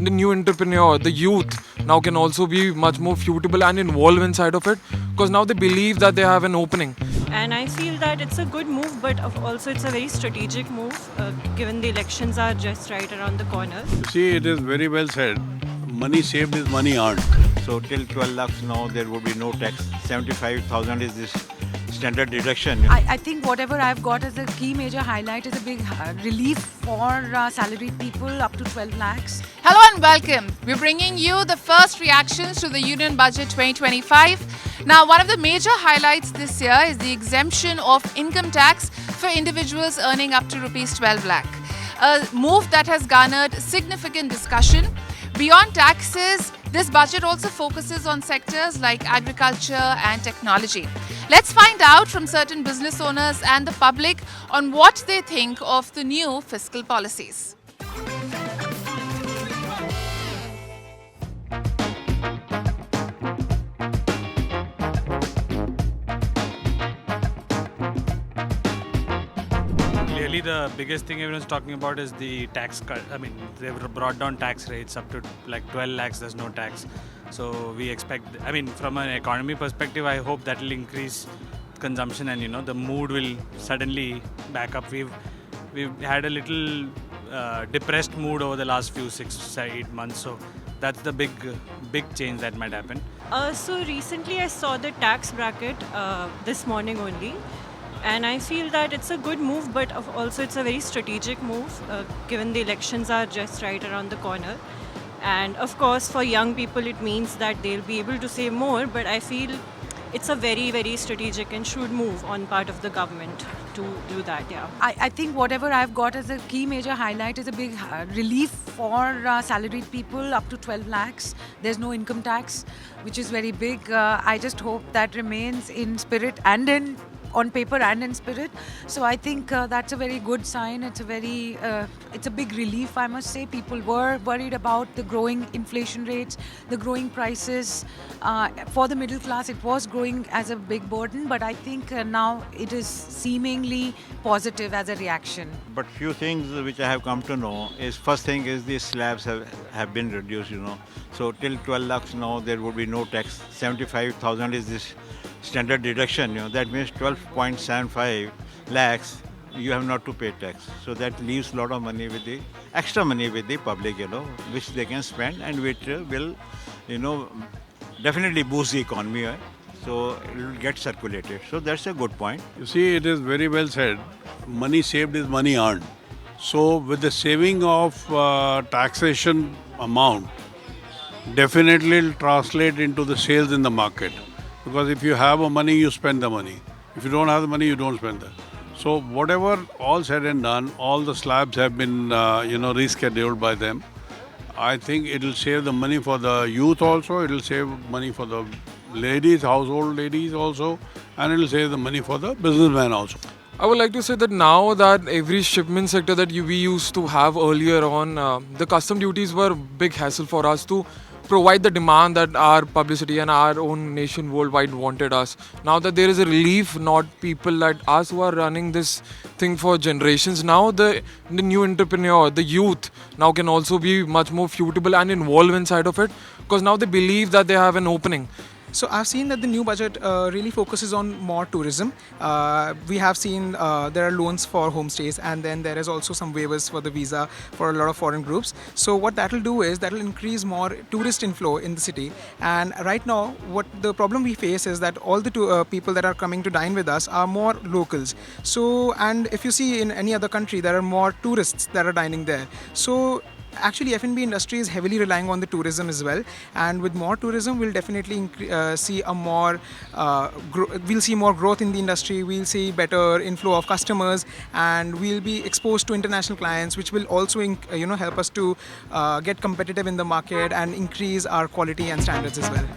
the new entrepreneur, the youth now can also be much more suitable and involved inside of it, because now they believe that they have an opening. And I feel that it's a good move, but also it's a very strategic move, given the elections are just right around the corner. See, it is very well said. Money saved is money earned. So till 12 lakhs now there would be no tax. 75,000 is this standard deduction. I think whatever I've got as a key major highlight is a big relief for salaried people up to 12 lakhs. Hello and welcome. We're bringing you the first reactions to the Union Budget 2025. Now, one of the major highlights this year is the exemption of income tax for individuals earning up to rupees 12 lakh. A move that has garnered significant discussion. Beyond taxes, this budget also focuses on sectors like agriculture and technology. Let's find out from certain business owners and the public on what they think of the new fiscal policies. Clearly, the biggest thing everyone's talking about is the tax cut. I mean, they've brought down tax rates up to like 12 lakhs, there's no tax. So we expect, I mean, from an economy perspective, I hope that will increase consumption and, the mood will suddenly back up. We've had a little depressed mood over the last few 6-8 months. So that's the big change that might happen. So recently I saw the tax bracket this morning only. And I feel that it's a good move, but also it's a very strategic move, given the elections are just right around the corner. And of course, for young people, it means that they'll be able to save more, but I feel it's a very, very strategic and shrewd move on part of the government to do that, yeah. I think whatever I've got as a key major highlight is a big relief for salaried people up to 12 lakhs. There's no income tax, which is very big. I just hope that remains in spirit and on paper and in spirit. So I think that's a very good sign. It's a big relief, I must say. People were worried about the growing inflation rates, the growing prices. For the middle class, it was growing as a big burden, but I think now it is seemingly positive as a reaction. But few things which I have come to know is, first thing is the slabs have been reduced, So till 12 lakhs now there would be no tax. 75,000 is this standard deduction, that means 12.75 lakhs you have not to pay tax. So that leaves a lot of money with the extra money with the public, which they can spend and which will, definitely boost the economy. So it will get circulated. So that's a good point. You see, it is very well said. Money saved is money earned. So with the saving of taxation amount, definitely it will translate into the sales in the market. Because if you have a money, you spend the money. If you don't have the money, you don't spend it. So whatever all said and done, all the slabs have been, rescheduled by them. I think it will save the money for the youth also. It will save money for the ladies, household ladies also. And it will save the money for the businessman also. I would like to say that now that every shipment sector that we used to have earlier on, the custom duties were a big hassle for us to provide the demand that our publicity and our own nation worldwide wanted us. Now that there is a relief, not people like us who are running this thing for generations, now the new entrepreneur, the youth now can also be much more suitable and involved inside of it, because now they believe that they have an opening. So I've seen that the new budget really focuses on more tourism. We have seen there are loans for homestays, and then there is also some waivers for the visa for a lot of foreign groups. So what that will do is that will increase more tourist inflow in the city. And right now, what the problem we face is that all the people that are coming to dine with us are more locals. So, and if you see in any other country, there are more tourists that are dining there. So actually, F&B industry is heavily relying on the tourism as well, and with more tourism, we'll definitely see we'll see more growth in the industry. We'll see better inflow of customers, and we'll be exposed to international clients, which will also help us to get competitive in the market and increase our quality and standards as well.